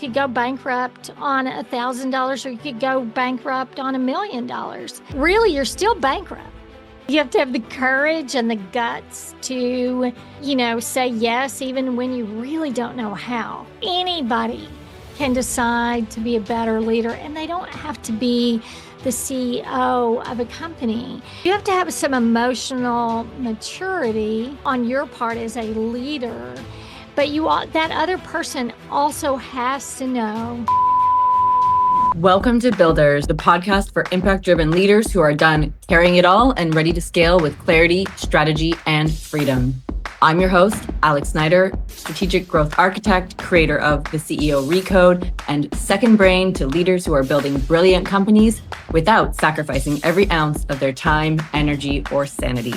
You could go bankrupt on $1,000 or you could go bankrupt on $1,000,000. Really, you're still bankrupt. You have to have the courage and the guts to, say yes, even when you really don't know how. Anybody can decide to be a better leader, and they don't have to be the CEO of a company. You have to have some emotional maturity on your part as a leader, but that other person also has to know. Welcome to Builders, the podcast for impact-driven leaders who are done carrying it all and ready to scale with clarity, strategy, and freedom. I'm your host, Alex Snyder, strategic growth architect, creator of the CEO Recode, and second brain to leaders who are building brilliant companies without sacrificing every ounce of their time, energy, or sanity.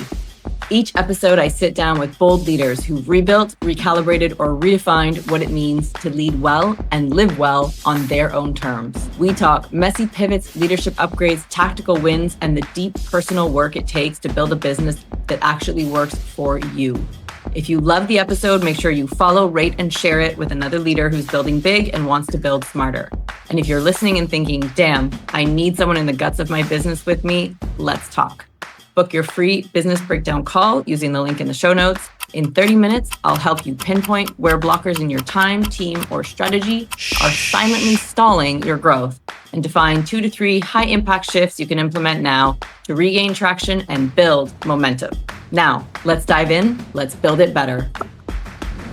Each episode, I sit down with bold leaders who've rebuilt, recalibrated, or redefined what it means to lead well and live well on their own terms. We talk messy pivots, leadership upgrades, tactical wins, and the deep personal work it takes to build a business that actually works for you. If you love the episode, make sure you follow, rate, and share it with another leader who's building big and wants to build smarter. And if you're listening and thinking, damn, I need someone in the guts of my business with me, let's talk. Book your free business breakdown call using the link in the show notes. In 30 minutes, I'll help you pinpoint where blockers in your time, team, or strategy are silently stalling your growth and define 2 to 3 high-impact shifts you can implement now to regain traction and build momentum. Now, let's dive in. Let's build it better.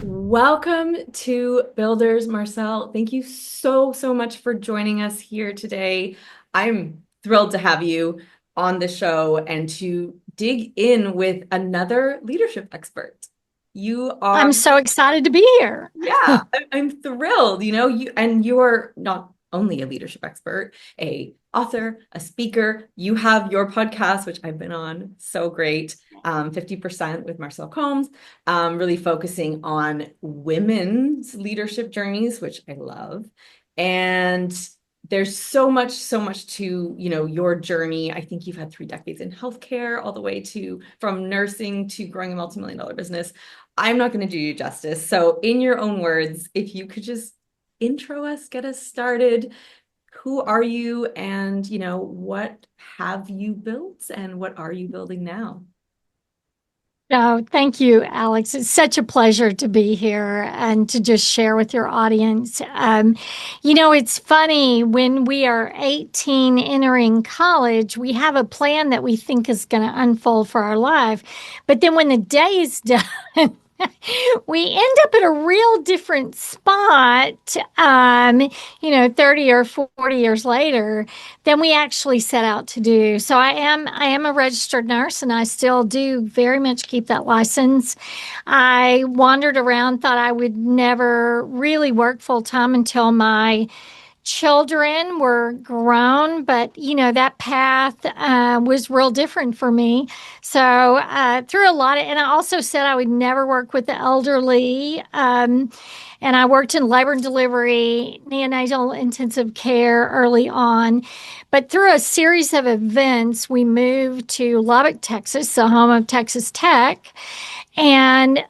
Welcome to Builders, Marcylle. Thank you so much for joining us here today. I'm thrilled to have you on the show and to dig in with another leadership expert. I'm so excited to be here. Yeah, I'm thrilled. You're not only a leadership expert, a author, a speaker. You have your podcast, which I've been on, so great. 50% with Marcylle Combs, really focusing on women's leadership journeys, which I love. And there's so much to, your journey. I think you've had 3 decades in healthcare, all the way from nursing to growing a multi-million-dollar business. I'm not going to do you justice. So in your own words, if you could just intro us, get us started. Who are you, and, what have you built and what are you building now? Oh, thank you, Alex. It's such a pleasure to be here and to just share with your audience. It's funny, when we are 18 entering college, we have a plan that we think is going to unfold for our life. But then when the day is done, we end up at a real different spot, 30 or 40 years later than we actually set out to do. So I am a registered nurse, and I still do very much keep that license. I wandered around, thought I would never really work full time until my children were grown, but that path was real different for me. So through a lot of, and I also said I would never work with the elderly. And I worked in labor and delivery, neonatal intensive care early on. But through a series of events, we moved to Lubbock, Texas, the home of Texas Tech. And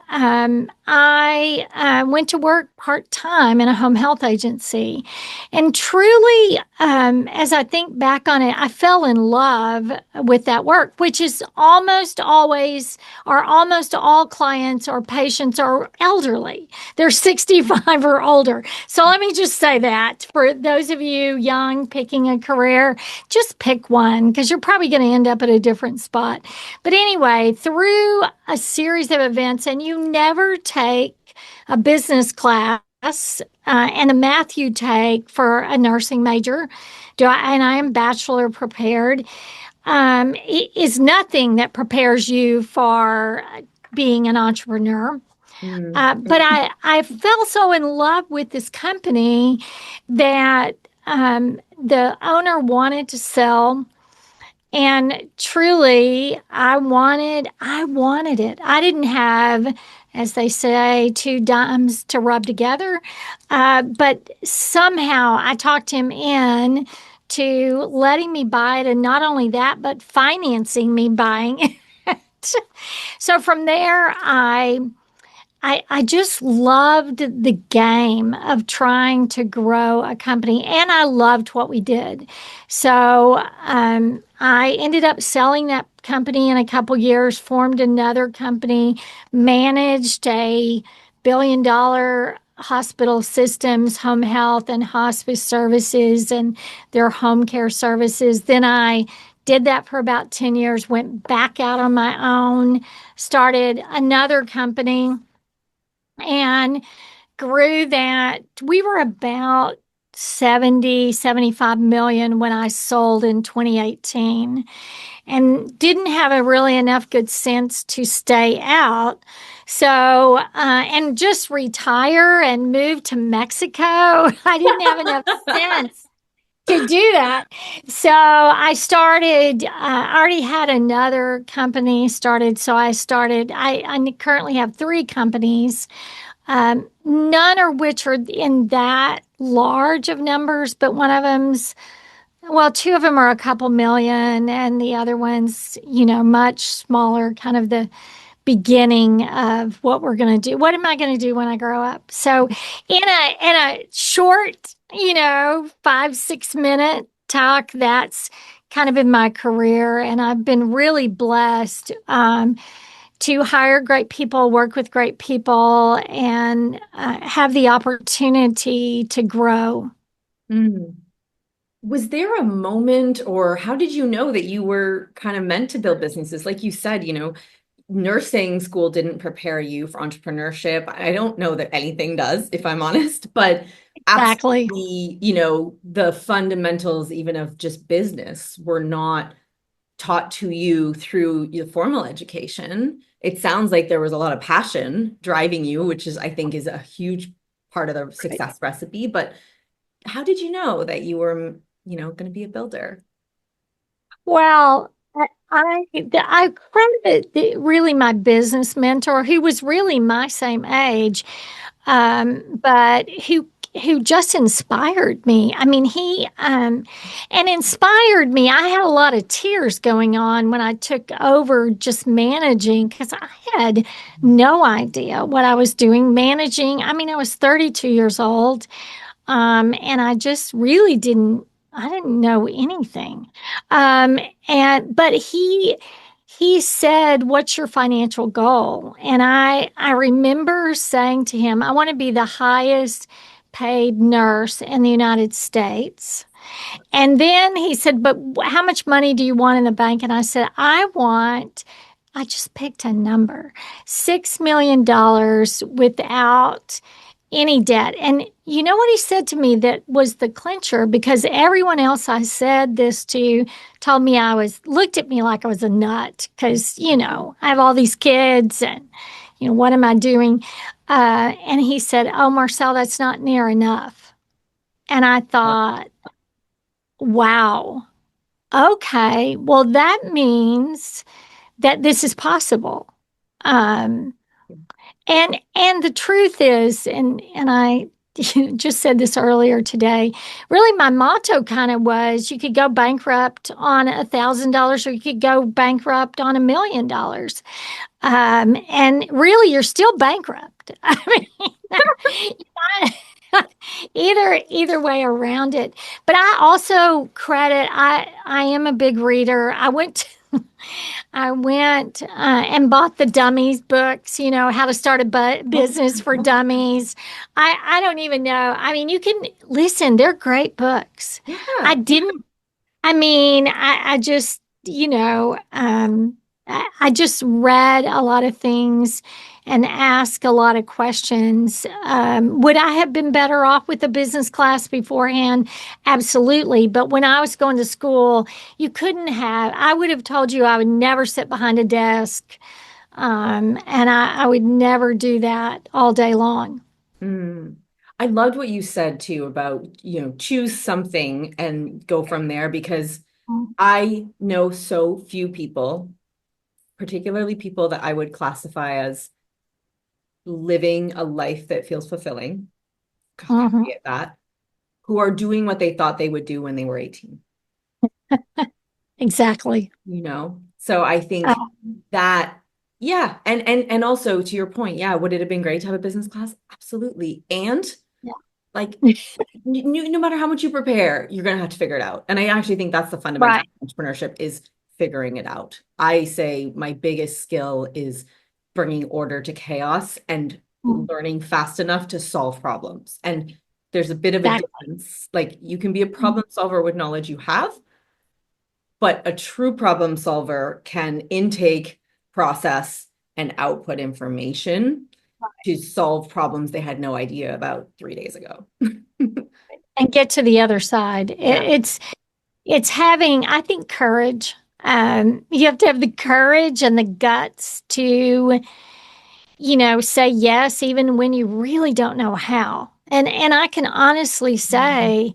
I went to work part-time in a home health agency. And truly, as I think back on it, I fell in love with that work, which is almost always, or almost all clients or patients are elderly. They're 65 or older. So let me just say that for those of you young picking a career, just pick one, because you're probably going to end up at a different spot. But anyway, through a series of events, and you never take a business class and a math you take for a nursing major, and I am bachelor prepared, is nothing that prepares you for being an entrepreneur. But I fell so in love with this company that the owner wanted to sell. And truly, I wanted it. I didn't have, as they say, 2 dimes to rub together. But somehow I talked him in to letting me buy it. And not only that, but financing me buying it. So from there, I I just loved the game of trying to grow a company, and I loved what we did. So I ended up selling that company in a couple years, formed another company, managed a $1 billion hospital systems, home health and hospice services, and their home care services. Then I did that for about 10 years, went back out on my own, started another company and grew that. We were about 75 million when I sold in 2018 and didn't have a really enough good sense to stay out. So, and just retire and move to Mexico. I didn't have enough sense to do that. So I started, I already had another company started. So I currently have three companies, none of which are in that large of numbers, but one of them's, well, two of them are a couple million, and the other one's, much smaller, kind of the beginning of what we're going to do. What am I going to do when I grow up? So, in a short, 5, 6 minute talk, that's kind of been my career, and I've been really blessed. To hire great people, work with great people, and have the opportunity to grow. Mm. Was there a moment, or how did you know that you were kind of meant to build businesses? Like you said, nursing school didn't prepare you for entrepreneurship. I don't know that anything does, if I'm honest, but Exactly. absolutely, the fundamentals even of just business were not taught to you through your formal education. It sounds like there was a lot of passion driving you, which is, I think, is a huge part of the Right. success recipe. But how did you know that you were, going to be a builder? Well, I credit really my business mentor, who was really my same age, but who just inspired me. I mean, he and inspired me. I had a lot of tears going on when I took over just managing because I had no idea what I was doing managing. I mean, I was 32 years old, and I just really didn't. I didn't know anything. Um, and but he said, "What's your financial goal?" And I remember saying to him, "I want to be the highest paid nurse in the United States." And then he said, "But how much money do you want in the bank?" And I said, I just picked a number, $6 million without any debt. And you know what he said to me that was the clincher, because everyone else I said this to told me looked at me like I was a nut because, I have all these kids and, what am I doing? And he said, "Oh, Marcylle, that's not near enough." And I thought, wow, okay, well, that means that this is possible. Um, and the truth is, and I just said this earlier today, really my motto kind of was you could go bankrupt on $1,000 or you could go bankrupt on $1 million. And really you're still bankrupt. I mean, either way around it. But I also credit, I am a big reader. I went and bought the dummies books, how to start a business for dummies. I don't even know. I mean, you can listen, they're great books. I Yeah. didn't, I mean, I just, I just read a lot of things and asked a lot of questions. Would I have been better off with a business class beforehand? Absolutely. But when I was going to school, you couldn't have, I would have told you I would never sit behind a desk. And I would never do that all day long. Mm. I loved what you said too about, choose something and go from there because I know so few people, particularly people that I would classify as living a life that feels fulfilling, Mhm. caveat that, who are doing what they thought they would do when they were 18, Exactly. So I think that Yeah, and also to your point, yeah, would it have been great to have a business class? Absolutely. And Yeah. like no matter how much you prepare, you're gonna have to figure it out. And I actually think that's the fundamental Right. of entrepreneurship is figuring it out. I say my biggest skill is bringing order to chaos and Mm. learning fast enough to solve problems. And there's a bit of a Exactly. difference. Like you can be a Mm. problem solver with knowledge you have, but a true problem solver can intake, process, and output information to solve problems they had no idea about 3 days ago. And get to the other side. Yeah. It's having, I think, courage. You have to have the courage and the guts to, say yes, even when you really don't know how. And I can honestly say,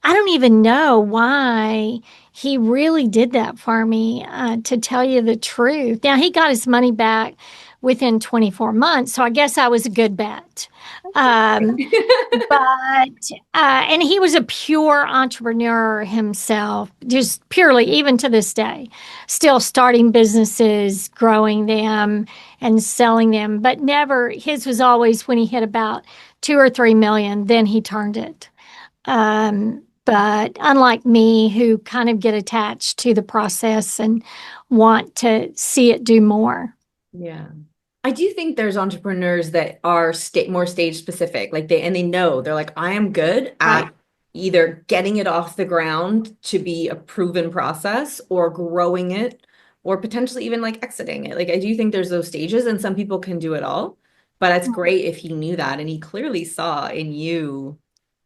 I don't even know why he really did that for me, to tell you the truth. Now, he got his money back within 24 months, so I guess I was a good bet. Um, but and he was a pure entrepreneur himself, just purely, even to this day, still starting businesses, growing them, and selling them. But never, his was always when he hit about 2 or 3 million, then he turned it. But unlike me, who kind of get attached to the process and want to see it do more. Yeah. I do think there's entrepreneurs that are more stage specific. Like they know they're like, I am good Right. at either getting it off the ground to be a proven process or growing it or potentially even like exiting it. Like I do think there's those stages and some people can do it all. But it's great if he knew that and he clearly saw in you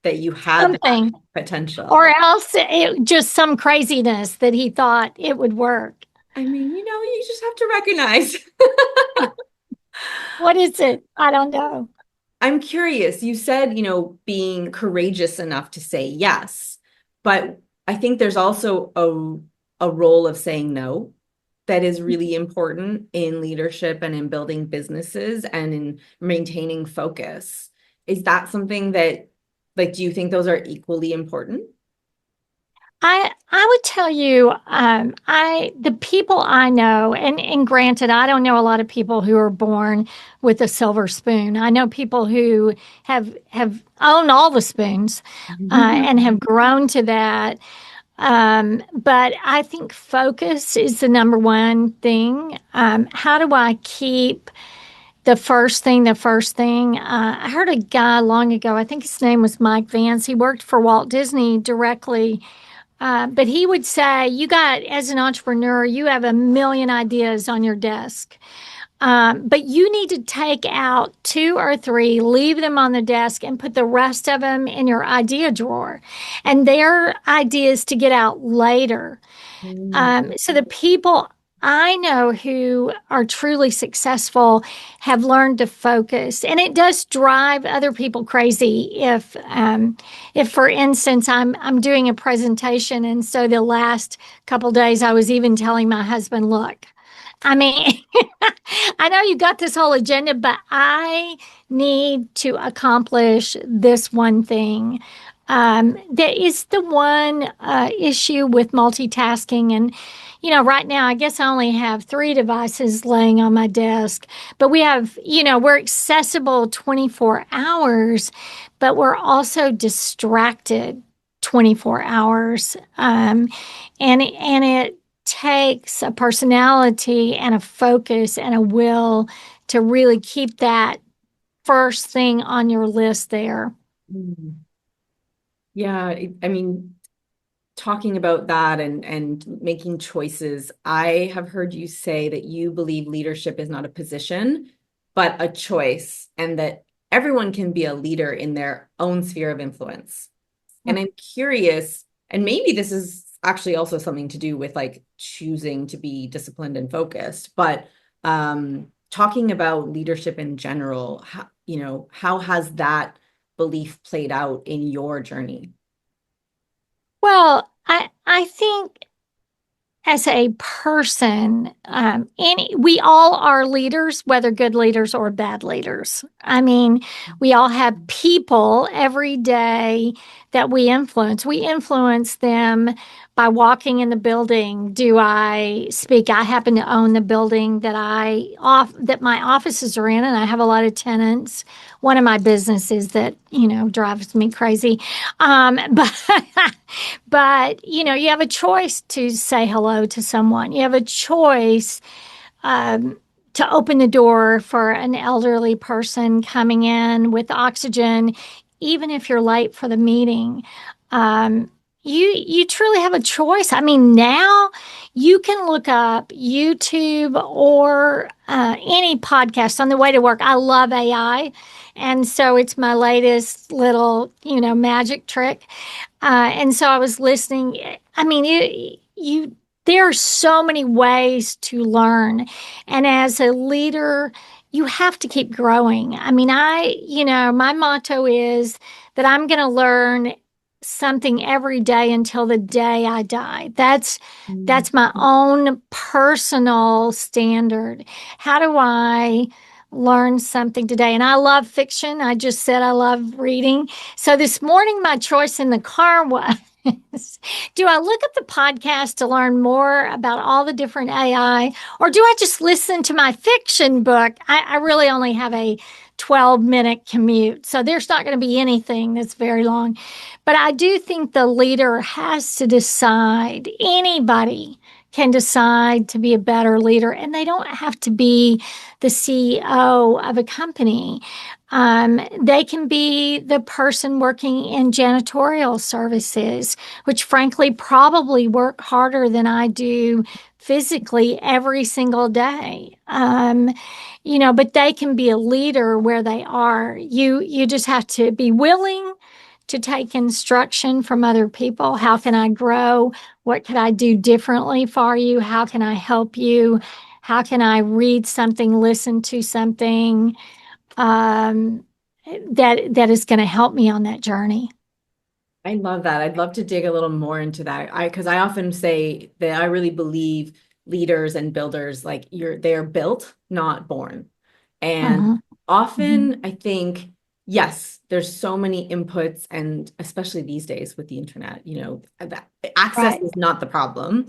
that you had that Something. Or potential. else it just some craziness that he thought it would work. I mean, you just have to recognize. What is it? I don't know. I'm curious. You said, being courageous enough to say yes, but I think there's also a role of saying no that is really important in leadership and in building businesses and in maintaining focus. Is that something that, like, do you think those are equally important? I would tell you, I the people I know, and granted, I don't know a lot of people who are born with a silver spoon. I know people who have owned all the spoons, and have grown to that. But I think focus is the number one thing. How do I keep the first thing the first thing? I heard a guy long ago. I think his name was Mike Vance. He worked for Walt Disney directly, but he would say, as an entrepreneur, you have a million ideas on your desk. But you need to take out 2 or 3, leave them on the desk, and put the rest of them in your idea drawer. And they're ideas to get out later. Mm. So the people I know who are truly successful have learned to focus, and it does drive other people crazy. If for instance, I'm doing a presentation, and so the last couple days, I was even telling my husband, "Look, I mean, I know you got this whole agenda, but I need to accomplish this one thing." That is the one issue with multitasking. And, right now, I guess I only have 3 devices laying on my desk, but we're accessible 24 hours, but we're also distracted 24 hours. And it takes a personality and a focus and a will to really keep that first thing on your list there. Mm. Yeah, I mean, talking about that and making choices, I have heard you say that you believe leadership is not a position, but a choice, and that everyone can be a leader in their own sphere of influence. And I'm curious, and maybe this is actually also something to do with like choosing to be disciplined and focused, but talking about leadership in general, how has that belief played out in your journey? Well, I think as a person, we all are leaders, whether good leaders or bad leaders. I mean, we all have people every day that we influence. We influence them by walking in the building. Do I speak? I happen to own the building that my offices are in, and I have a lot of tenants. One of my businesses that drives me crazy, but But, you have a choice to say hello to someone. You have a choice to open the door for an elderly person coming in with oxygen, even if you're late for the meeting. You truly have a choice. I mean, now you can look up YouTube or any podcast on the way to work. I love AI, and so it's my latest little magic trick. And so I was listening. I mean, there are so many ways to learn. And as a leader, you have to keep growing. I mean, my motto is that I'm going to learn something every day until the day I die. That's my own personal standard. How do I learn something today? And I love fiction. I just said I love reading. So this morning, my choice in the car was do I look at the podcast to learn more about all the different AI, or do I just listen to my fiction book? I really only have a 12-minute commute, so there's not going to be anything that's very long. But I do think the leader has to decide, anybody can decide to be a better leader, and they don't have to be the CEO of a company. They can be the person working in janitorial services, which frankly probably work harder than I do physically every single day. But they can be a leader where they are. You just have to be willing to take instruction from other people. How can I grow? What could I do differently for you? How can I help you? How can I read something, listen to something um, that is going to help me on that journey? I love that. I'd love to dig a little more into that. Because I often say that I really believe leaders and builders, like they're built, not born. And Uh-huh. often I think, yes, there's so many inputs, and especially these days with the internet, that access Right. is not the problem.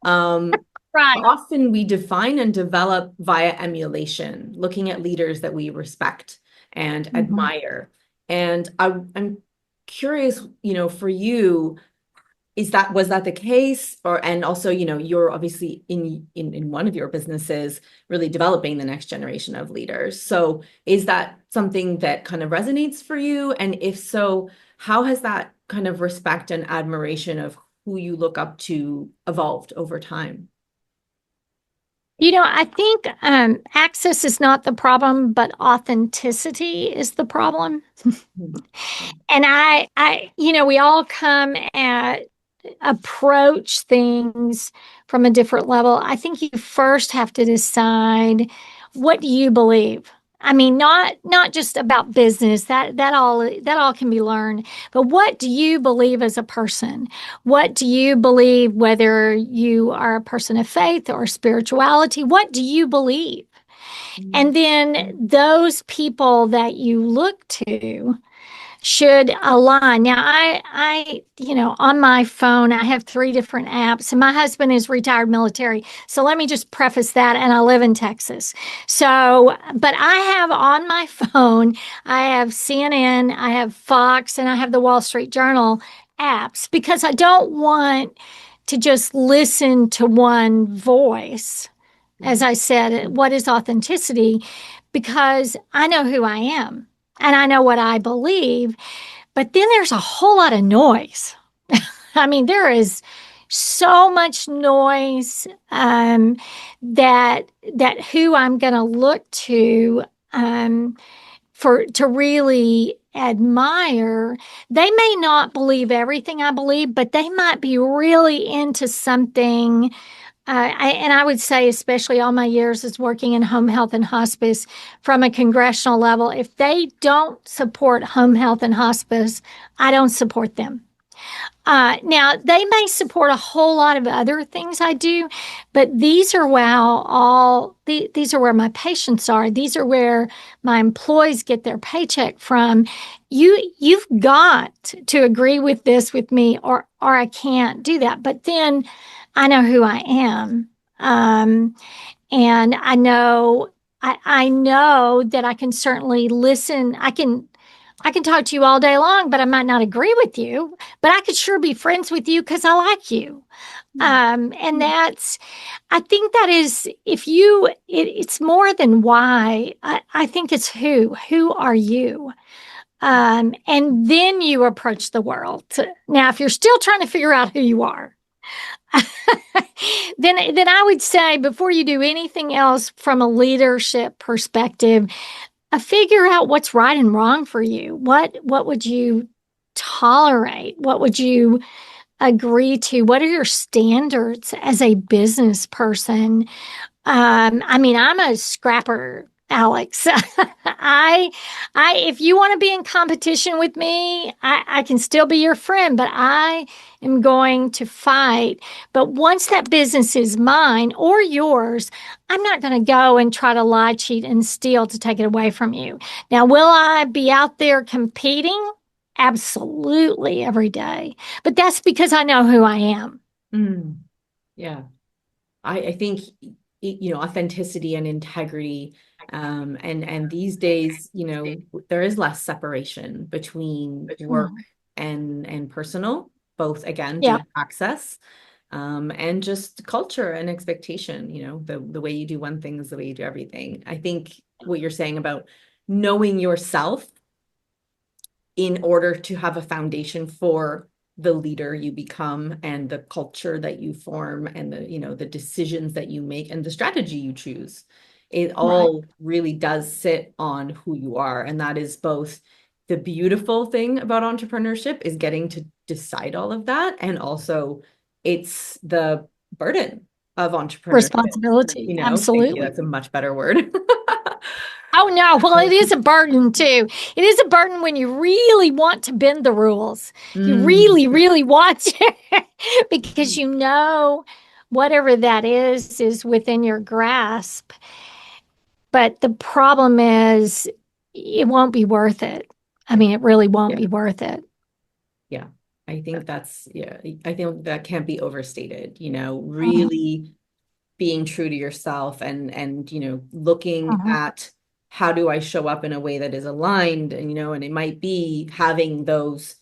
Um, Right. Often we define and develop via emulation, looking at leaders that we respect and Mhm. admire. And I'm curious, for you, was that the case? And also, you're obviously in one of your businesses really developing the next generation of leaders. So is that something that kind of resonates for you? And if so, how has that kind of respect and admiration of who you look up to evolved over time? I think access is not the problem, but authenticity is the problem. Mhm. And we all come at approach things from a different level. I think you first have to decide, what do you believe? I mean, not just about business. That all can be learned. But what do you believe as a person? What do you believe, whether you are a person of faith or spirituality? What do you believe? And then those people that you look to should align. Now, on my phone, I have three different apps, and my husband is retired military. So let me just preface that. And I live in Texas. So, but I have on my phone, I have CNN, I have Fox, and I have the Wall Street Journal apps, because I don't want to just listen to one voice. As I said, what is authenticity? Because I know who I am and I know what I believe. But then there's a whole lot of noise. I mean, there is so much noise, that who I'm going to look to, for to really admire. They may not believe everything I believe, but they might be really into something. And I would say, especially all my years as working in home health and hospice from a congressional level, if they don't support home health and hospice, I don't support them. Now they may support a whole lot of other things I do, but these are these are where my patients are. These are where my employees get their paycheck from. You've got to agree with this with me, or I can't do that. But then I know who I am, and I know that I can certainly listen. I can talk to you all day long, but I might not agree with you. But I could sure be friends with you because I like you. And I think that is, it's more than why. I think it's who. Who are you? And then you approach the world. Now, if you're still trying to figure out who you are, then I would say before you do anything else from a leadership perspective, figure out what's right and wrong for you. What would you tolerate? What would you agree to? What are your standards as a business person? I mean, I'm a scrapper, Alex. I, if you want to be in competition with me, I can still be your friend, but I am going to fight. But once that business is mine or yours, I'm not going to go and try to lie, cheat, and steal to take it away from you. Now, will I be out there competing? Absolutely every day. But that's because I know who I am. Mm, yeah. I think authenticity and integrity, and these days, there is less separation between work Mhm. and personal, both again due Yeah. to access, and just culture and expectation. The way you do one thing is the way you do everything. I think what you're saying about knowing yourself in order to have a foundation for the leader you become and the culture that you form and the decisions that you make and the strategy you choose, it Right. all really does sit on who you are. And that is both the beautiful thing about entrepreneurship is getting to decide all of that, and also it's the burden of entrepreneurship. Responsibility. Thank you, Absolutely. that's a much better word. Oh, no. Well, it is a burden too. It is a burden when you really want to bend the rules. You Mm, really, really want to, because you know whatever that is within your grasp. But the problem is, it won't be worth it. I mean, it really won't yeah. be worth it. Yeah, I think that can't be overstated, Mhm. really being true to yourself and looking Mhm. at how do I show up in a way that is aligned, and it might be having those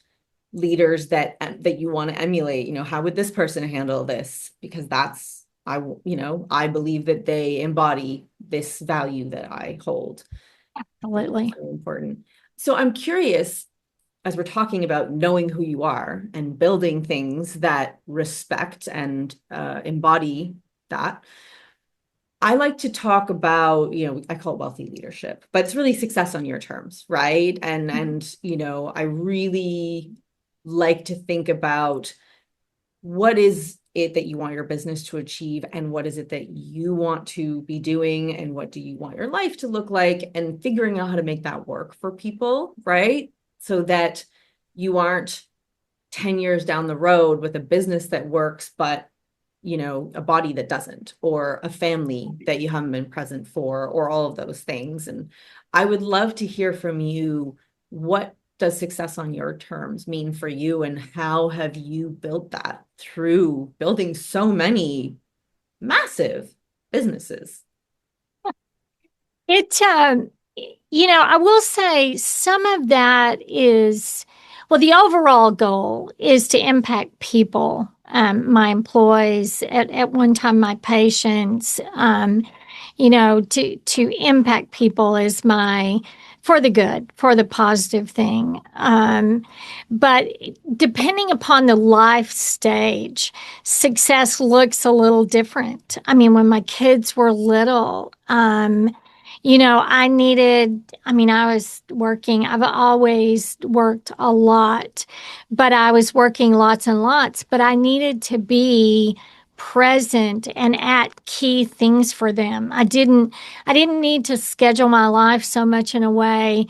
leaders that you want to emulate. How would this person handle this? Because I believe that they embody this value that I hold. I think Absolutely. it's really important. So I'm curious, as we're talking about knowing who you are and building things that respect and embody that, I like to talk about, I call it wealthy leadership, but it's really success on your terms, right? And I really like to think about what is it that you want your business to achieve, and what is it that you want to be doing, and what do you want your life to look like, and figuring out how to make that work for people, right? So that you aren't 10 years down the road with a business that works, but a body that doesn't, or a family that you haven't been present for, or all of those things. And I would love to hear from you, what does success on your terms mean for you, and how have you built that through building so many massive businesses? It, I will say some of that is, well, the overall goal is to impact people, my employees, at one time, my patients, to impact people is for the good, for the positive thing. But depending upon the life stage, success looks a little different. I mean, when my kids were little, I was working, I've always worked a lot, but I was working lots and lots, but I needed to be present and at key things for them. I didn't need to schedule my life so much in a way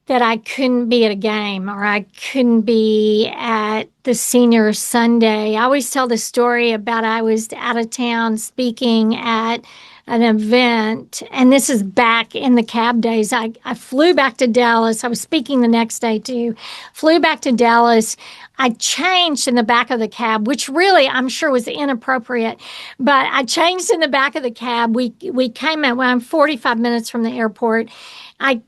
that I couldn't be at a game or I couldn't be at the senior Sunday. I always tell the story about I was out of town speaking at an event, and this is back in the cab days. I flew back to Dallas. I was speaking the next day too. Flew back to Dallas. I changed in the back of the cab, which really I'm sure was inappropriate, but I changed in the back of the cab. We came at well, I'm 45 minutes from the airport. I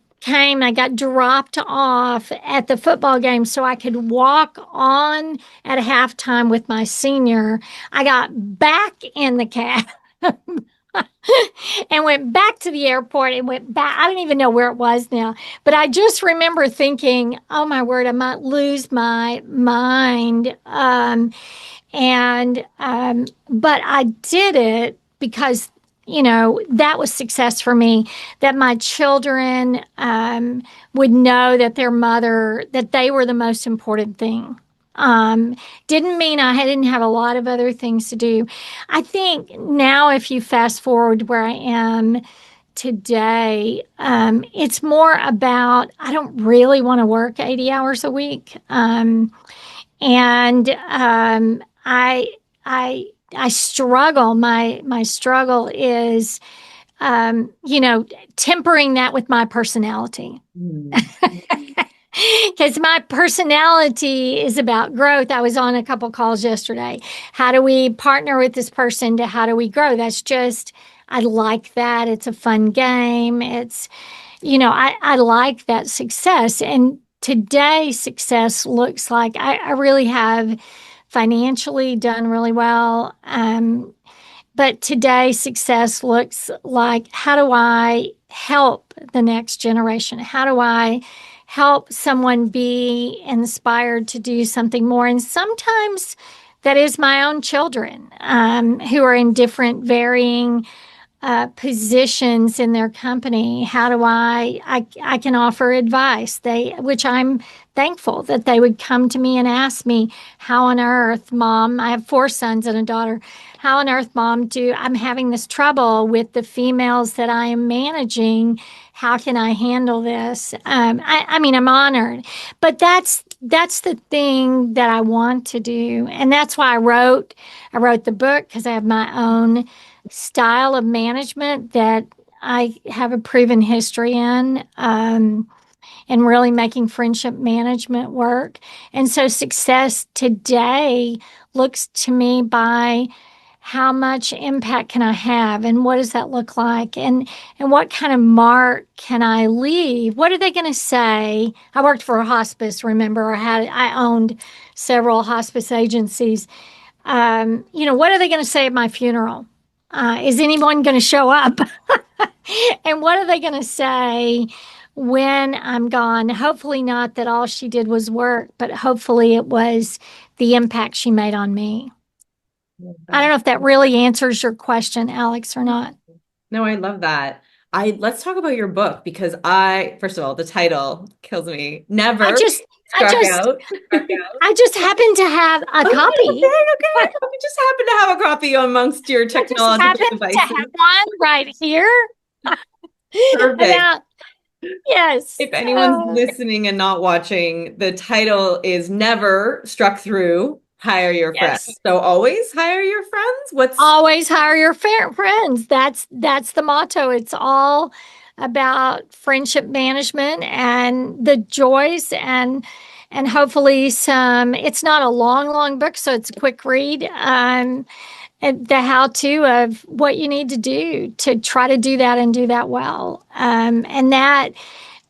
got dropped off at the football game so I could walk on at halftime with my senior. I got back in the cab and went back to the airport and went back. I don't even know where it was now, but I just remember thinking, oh my word, I might lose my mind. But I did it because that was success for me, that my children would know that their mother, that they were the most important thing. Um, didn't mean I didn't have a lot of other things to do. I think now, if you fast forward where I am today, it's more about I don't really want to work 80 hours a week. And I struggle. My struggle is tempering that with my personality. Because my personality is about growth. I was on a couple calls yesterday. How do we partner with this person to how do we grow? That's just, I like that. It's a fun game. I like that success. And today, success looks like I really have financially done really well. But today, success looks like how do I help the next generation? How do I help someone be inspired to do something more? And sometimes that is my own children who are in different, varying positions in their company. How do I can offer advice, which I'm thankful that they would come to me and ask me, how on earth, mom, I have 4 sons and a daughter, how on earth, mom, I'm having this trouble with the females that I am managing. How can I handle this? I mean, I'm honored, but that's the thing that I want to do. And that's why I wrote the book, because I have my own style of management that I have a proven history in, and really making friendship management work. And so success today looks to me by how much impact can I have, and what does that look like, and what kind of mark can I leave? What are they going to say? I worked for a hospice, remember? I owned several hospice agencies. What are they going to say at my funeral? Is anyone going to show up? And what are they going to say when I'm gone? Hopefully, not that all she did was work, but hopefully, it was the impact she made on me. I don't know if that really answers your question, Alex, or not. No, I love that. Let's talk about your book, because first of all, the title kills me. Never I just, struck out. I just happen to have a copy. Okay. You just happen to have a copy amongst your I just technological happen to devices. have one right here. Perfect. Yes. If anyone's listening and not watching, the title is Never Struck Through, Hire Your Friends. So always hire your friends? Always hire your friends. That's the motto. It's all about friendship management and the joys and hopefully some. It's not a long book, so it's a quick read. And the how-to of what you need to do to try to do that and do that well. And that,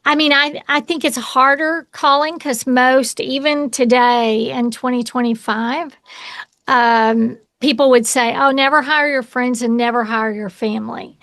I mean, I think it's a harder calling because most, even today in 2025, people would say, oh, never hire your friends and never hire your family.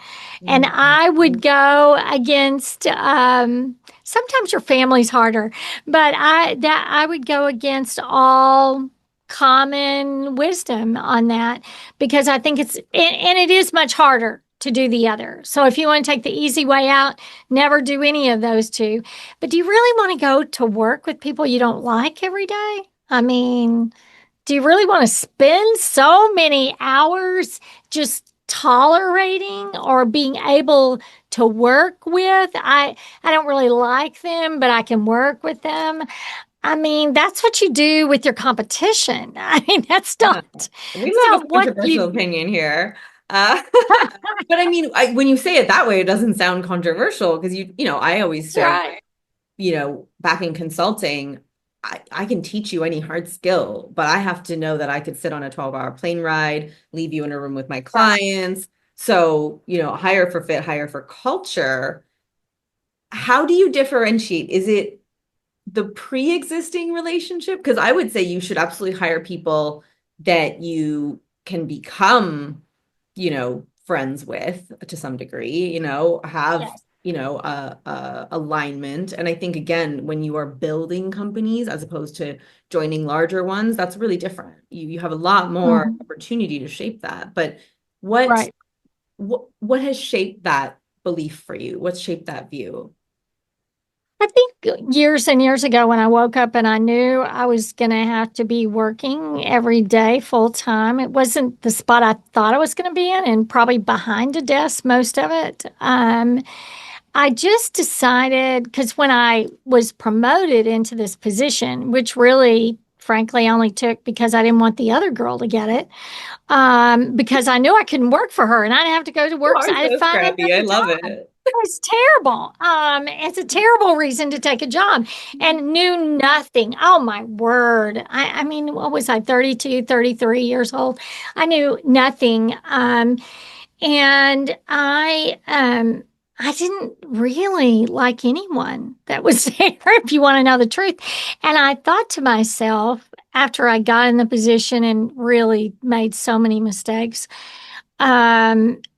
And I would go against, sometimes your family's harder, but I would go against all common wisdom on that, because I think and it is much harder to do the other. So if you want to take the easy way out, never do any of those two. But do you really want to go to work with people you don't like every day? I mean, do you really want to spend so many hours just tolerating or being able to work with. I don't really like them, but I can work with them. I mean, that's what you do with your competition. I mean, Yeah. We that's love a not what controversial you opinion here. Uh, but I mean, when you say it that way, it doesn't sound controversial because I always That's say, right. back in consulting, I can teach you any hard skill, but I have to know that I could sit on a 12-hour plane ride, leave you in a room with my Right. clients. So, hire for fit, hire for culture. How do you differentiate? Is it the pre-existing relationship? Because I would say you should absolutely hire people that you can become, friends with to some degree, have, Yes. a alignment. And I think again, when you are building companies as opposed to joining larger ones, that's really different. You have a lot more Mhm. opportunity to shape that. But what Right. what has shaped that belief for you? What's shaped that view? I think years and years ago when I woke up and I knew I was going to have to be working every day full time, it wasn't the spot I thought I was going to be in and probably behind a desk most of it. I just decided because when I was promoted into this position, which really, frankly, only took because I didn't want the other girl to get it, because I knew I couldn't work for her and I'd have to go to You work. So are I had to so find scrappy. I another love job. it. It was terrible. It's a terrible reason to take a job and knew nothing. Oh my word. I mean, what was I, 32, 33 years old? I knew nothing. And I didn't really like anyone that was there, if you want to know the truth. And I thought to myself, after I got in the position and really made so many mistakes,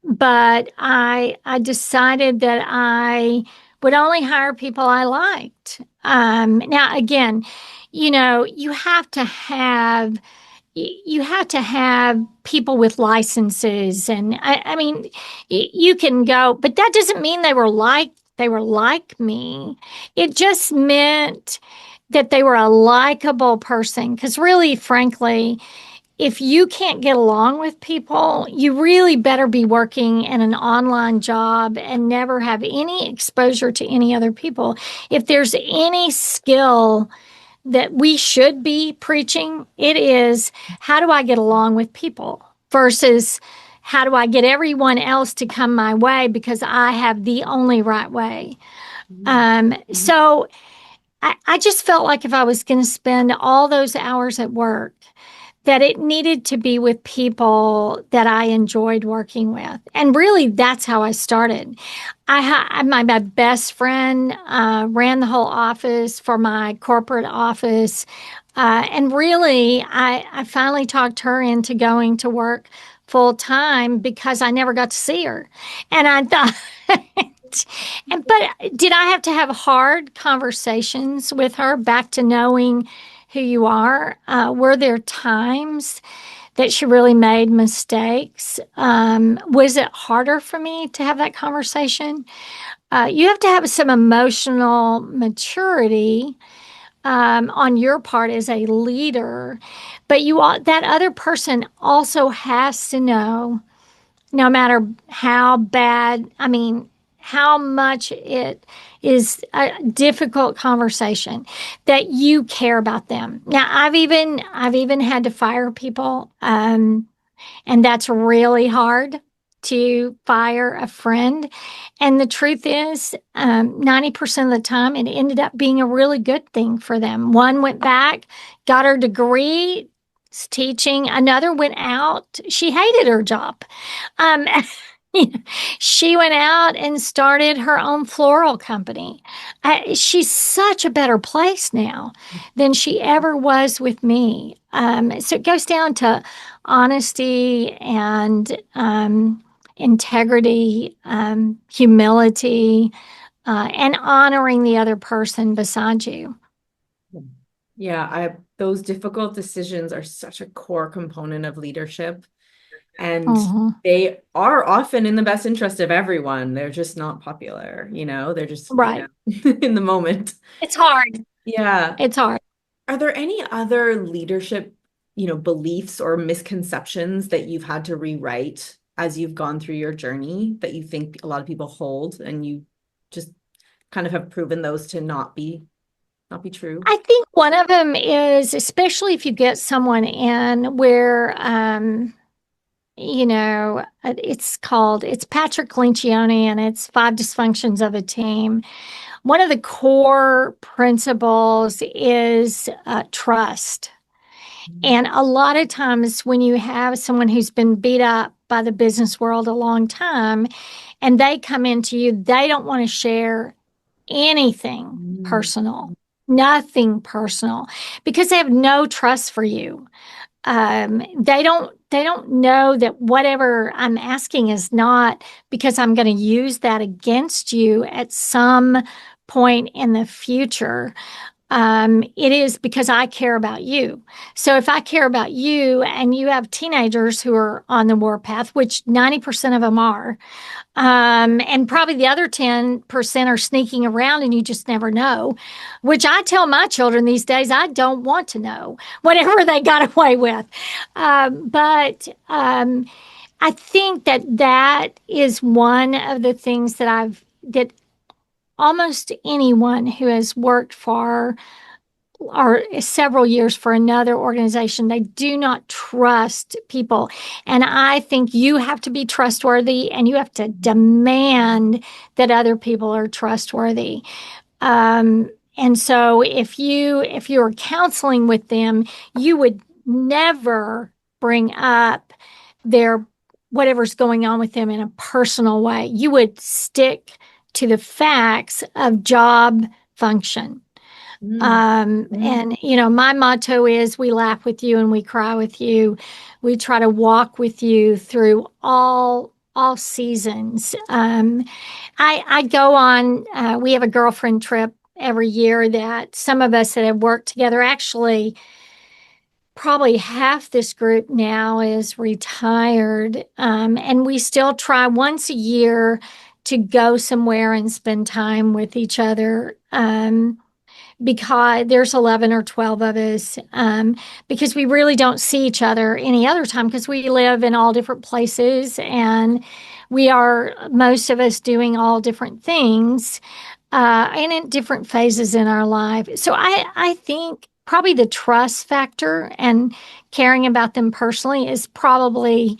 but I decided that I would only hire people I liked. Now again, you have to have people with licenses, and I mean, you can go, but that doesn't mean they were like me. It just meant that they were a likable person. Because really, frankly, if you can't get along with people, you really better be working in an online job and never have any exposure to any other people. If there's any skill that we should be preaching, it is how do I get along with people versus how do I get everyone else to come my way because I have the only right way. So I just felt like if I was going to spend all those hours at work, that it needed to be with people that I enjoyed working with. And really, that's how I started. My best friend ran the whole office for my corporate office. And really, I finally talked her into going to work full time because I never got to see her. And I thought, but did I have to have hard conversations with her back to knowing who you are? Were there times that she really made mistakes? Was it harder for me to have that conversation? You have to have some emotional maturity on your part as a leader, but that other person also has to know, no matter how bad, I mean, how much it is a difficult conversation, that you care about them. Now, I've even had to fire people, and that's really hard to fire a friend. And the truth is, 90% of the time, it ended up being a really good thing for them. One went back, got her degree, teaching. Another went out. She hated her job. Um, she went out and started her own floral company. She's such a better place now than she ever was with me. So it goes down to honesty and integrity, humility, and honoring the other person beside you. Yeah, those difficult decisions are such a core component of leadership, and Mhm. they are often in the best interest of everyone. They're just not popular, they're just, Right. in the moment. It's hard. Yeah. It's hard. Are there any other leadership, beliefs or misconceptions that you've had to rewrite as you've gone through your journey that you think a lot of people hold, and you just kind of have proven those to not be true? I think one of them is, especially if you get someone in where, it's Patrick Lencioni and it's Five Dysfunctions of a Team. One of the core principles is trust. And a lot of times when you have someone who's been beat up by the business world a long time and they come into you, they don't want to share anything Mm. personal, nothing personal, because they have no trust for you. They don't know that whatever I'm asking is not because I'm going to use that against you at some point in the future. It is because I care about you. So if I care about you and you have teenagers who are on the warpath, which 90% of them are, and probably the other 10% are sneaking around and you just never know, which I tell my children these days, I don't want to know whatever they got away with. But I think that is one of the things that almost anyone who has worked for or several years for another organization, they do not trust people. And I think you have to be trustworthy and you have to demand that other people are trustworthy. And so if you're counseling with them, you would never bring up their whatever's going on with them in a personal way. You would stick to the facts of job function. Mm. And my motto is we laugh with you and we cry with you. We try to walk with you through all seasons. I go on, we have a girlfriend trip every year that some of us that have worked together, actually, probably half this group now is retired. And we still try once a year to go somewhere and spend time with each other. Because there's 11 or 12 of us, because we really don't see each other any other time because we live in all different places and we are, most of us, doing all different things and in different phases in our life. So I think probably the trust factor and caring about them personally is probably,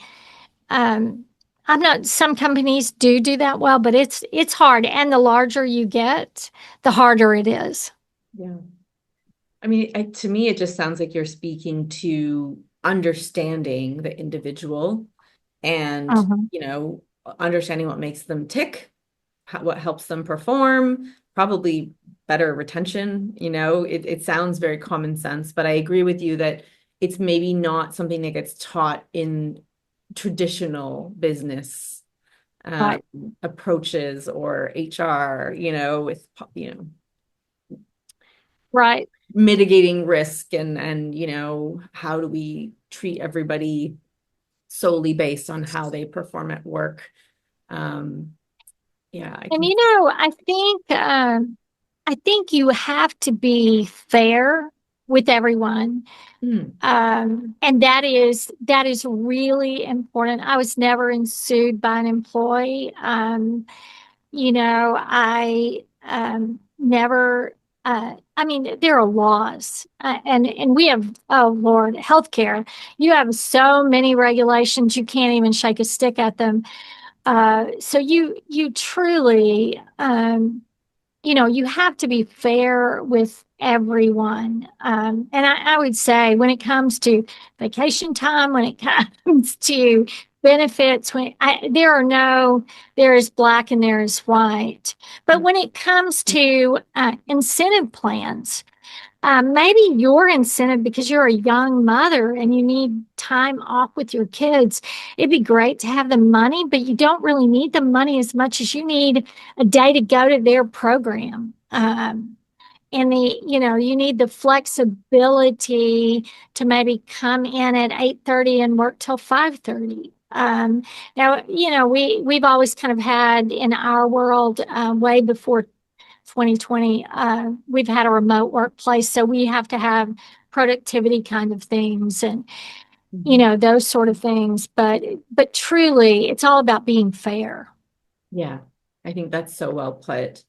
I'm not, some companies do that well, but it's hard. And the larger you get, the harder it is. Yeah. I mean, to me, it just sounds like you're speaking to understanding the individual and, Mhm. understanding what makes them tick, what helps them perform, probably better retention. It sounds very common sense, but I agree with you that it's maybe not something that gets taught in traditional business um, Right. approaches or HR, with, Right. mitigating risk and how do we treat everybody solely based on how they perform at work. um yeah, I And can. I think you have to be fair with everyone. Mm. And that is really important. I was never sued by an employee. I never. I mean, there are laws, and we have, oh Lord, healthcare. You have so many regulations, you can't even shake a stick at them. So you truly, you have to be fair with everyone. And I would say when it comes to vacation time, when it comes to benefits, there is black and there is white. But when it comes to incentive plans, maybe your incentive, because you're a young mother and you need time off with your kids, it'd be great to have the money, but you don't really need the money as much as you need a day to go to their program. And you need the flexibility to maybe come in at 8:30 and work till 5:30. Now, we've always kind of had in our world, way before 2020, we've had a remote workplace, so we have to have productivity kind of things. Mhm. those sort of things. But truly, it's all about being fair. Yeah, I think that's so well put.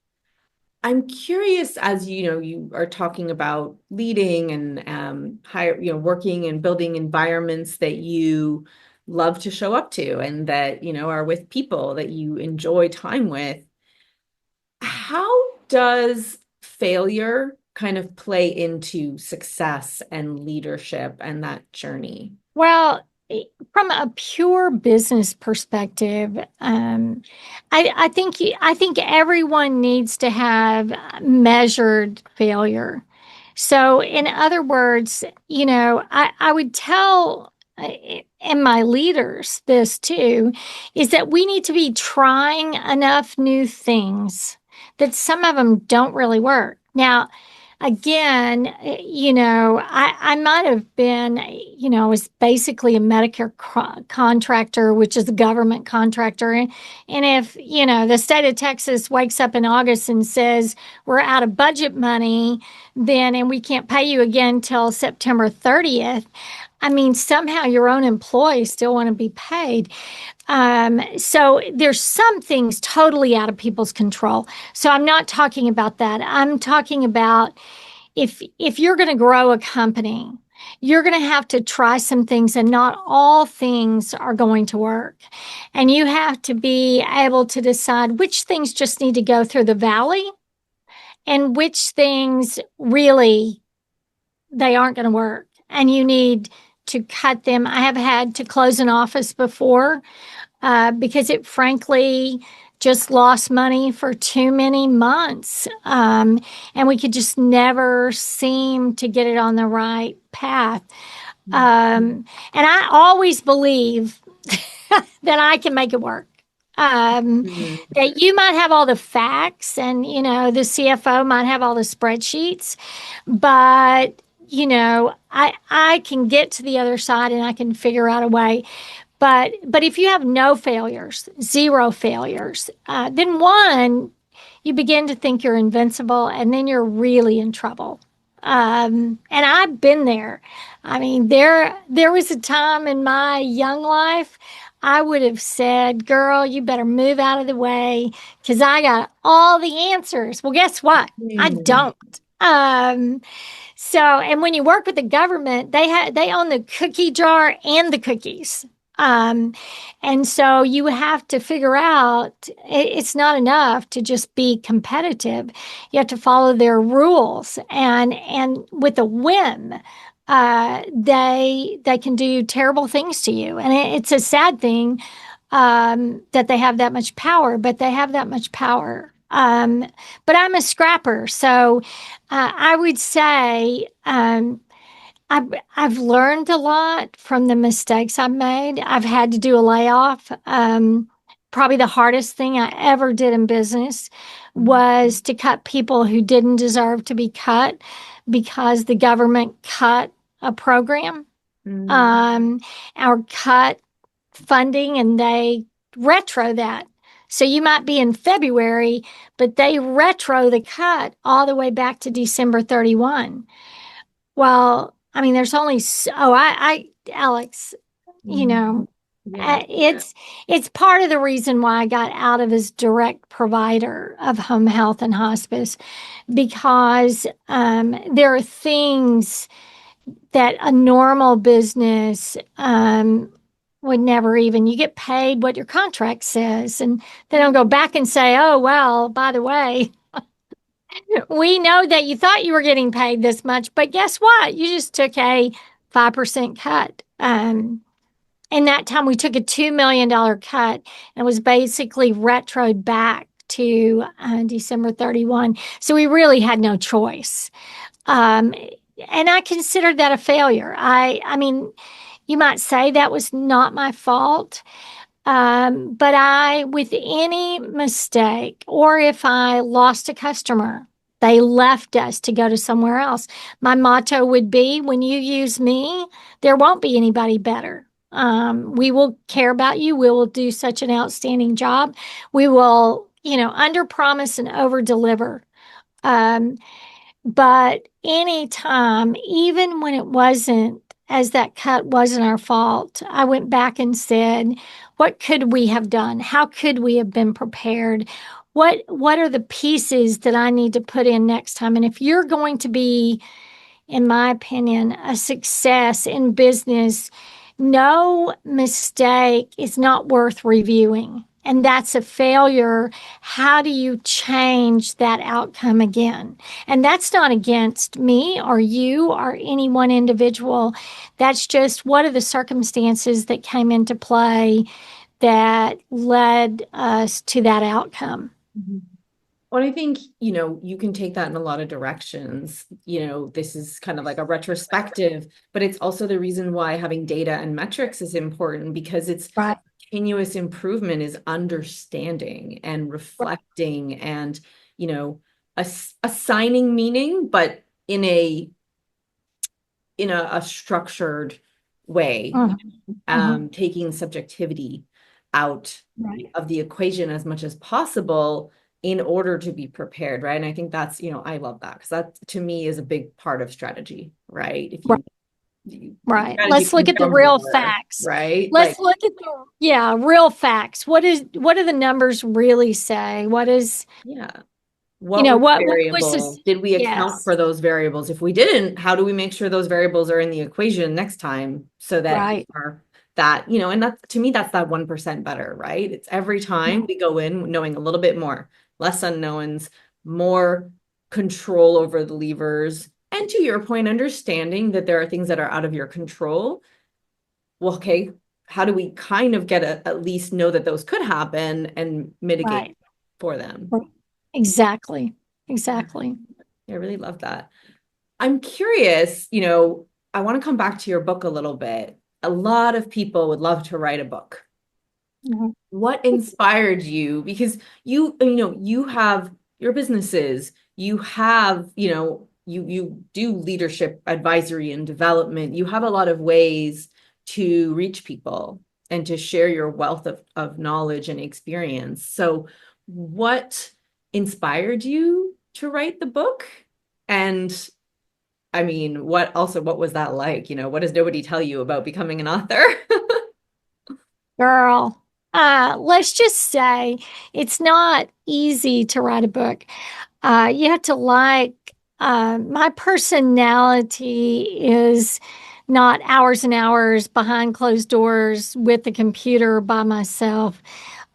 I'm curious, as you are talking about leading and hire, working and building environments that you love to show up to and that, are with people that you enjoy time with. How does failure kind of play into success and leadership and that journey? Well, from a pure business perspective, I think everyone needs to have measured failure. So, in other words, I would tell and my leaders this too, is that we need to be trying enough new things that some of them don't really work. Now, again, I might have been, was basically a Medicare contractor, which is a government contractor. And if, the state of Texas wakes up in August and says, we're out of budget money, then, and we can't pay you again till September 30th. I mean, somehow your own employees still want to be paid. So there's some things totally out of people's control. So I'm not talking about that. I'm talking about if you're going to grow a company, you're going to have to try some things, and not all things are going to work. And you have to be able to decide which things just need to go through the valley and which things really they aren't going to work. And you need to cut them. I have had to close an office before because it frankly just lost money for too many months. And we could just never seem to get it on the right path. And I always believe that I can make it work. Mhm. That you might have all the facts and, the CFO might have all the spreadsheets, but, I can get to the other side and I can figure out a way. But if you have no failures, zero failures, then one, you begin to think you're invincible, and then you're really in trouble. And I've been there. I mean, there was a time in my young life I would have said, "Girl, you better move out of the way because I got all the answers." Well, guess what? I Mhm. don't. And when you work with the government, they own the cookie jar and the cookies. Um, and so you have to figure out it's not enough to just be competitive. You have to follow their rules, and with a whim, they can do terrible things to you. And it's a sad thing that they have that much power, but they have that much power. But I'm a scrapper, so I would say I've learned a lot from the mistakes I've made. I've had to do a layoff. Probably the hardest thing I ever did in business was to cut people who didn't deserve to be cut because the government cut a program, Mhm. um, or cut funding, and they retro that. So you might be in February, but they retro the cut all the way back to December 31. Well, I mean, there's only Alex, you Mhm. know, Yeah. it's part of the reason why I got out of as direct provider of home health and hospice because there are things that a normal business would never even. You get paid what your contract says, and they don't go back and say, "Oh, well, by the way, we know that you thought you were getting paid this much, but guess what? You just took a 5% cut." And that time we took a $2 million cut, and it was basically retroed back to December 31. So we really had no choice. Um, and I considered that a failure. I mean, you might say that was not my fault. But with any mistake, or if I lost a customer, they left us to go to somewhere else. My motto would be when you use me, there won't be anybody better. We will care about you. We will do such an outstanding job. We will, under promise and over deliver. Um, but anytime, even when it wasn't as that cut wasn't our fault, I went back and said, what could we have done? How could we have been prepared? What are the pieces that I need to put in next time? And if you're going to be, in my opinion, a success in business, no mistake is not worth reviewing. And that's a failure. How do you change that outcome again? And that's not against me or you or any one individual. That's just what are the circumstances that came into play that led us to that outcome. Mhm. Well, I think, you can take that in a lot of directions. This is kind of like a retrospective, but it's also the reason why having data and metrics is important, because it's Right. continuous improvement is understanding and Right. reflecting and, assigning meaning, but in a structured way, Mhm. taking subjectivity out Right. of the equation as much as possible in order to be prepared, right? And I think that's, I love that, because that to me is a big part of strategy, right? If Right. Right. strategy Let's look comes at the from real more, facts. right? Let's look at the, yeah, real facts. What do the numbers really say? What is, Yeah. What were the what was variables? this? Did we account Yes. for those variables? If we didn't, how do we make sure those variables are in the equation next time so that we Right. are that, and that to me, that's that 1% better, right? It's every time we go in knowing a little bit more, less unknowns, more control over the levers. And to your point, understanding that there are things that are out of your control. Well, okay, how do we kind of at least know that those could happen and mitigate Right. for them? Right. Exactly. Exactly. I really love that. I'm curious, I want to come back to your book a little bit. A lot of people would love to write a book. Mhm. What inspired you? Because you have your businesses, you have, you do leadership advisory and development. You have a lot of ways to reach people and to share your wealth of knowledge and experience. So what inspired you to write the book? And I mean, what was that like? What does nobody tell you about becoming an author? Girl, let's just say it's not easy to write a book. You have to my personality is not hours and hours behind closed doors with the computer by myself.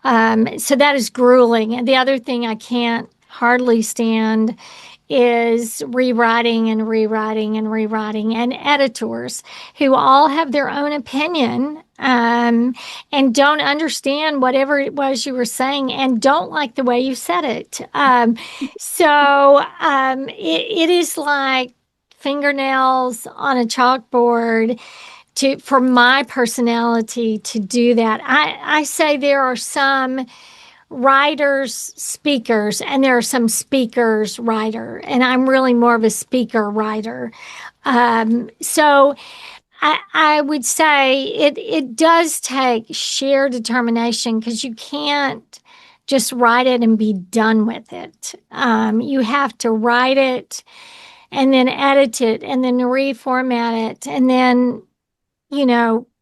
So that is grueling. And the other thing I can't hardly stand is rewriting and rewriting and rewriting, and editors who all have their own opinion, and don't understand whatever it was you were saying and don't like the way you said it. It is like fingernails on a chalkboard for my personality to do that. I say there are some writers, speakers, and there are some speakers, writer, and I'm really more of a speaker writer. So I would say it does take sheer determination, because you can't just write it and be done with it. You have to write it and then edit it and then reformat it and then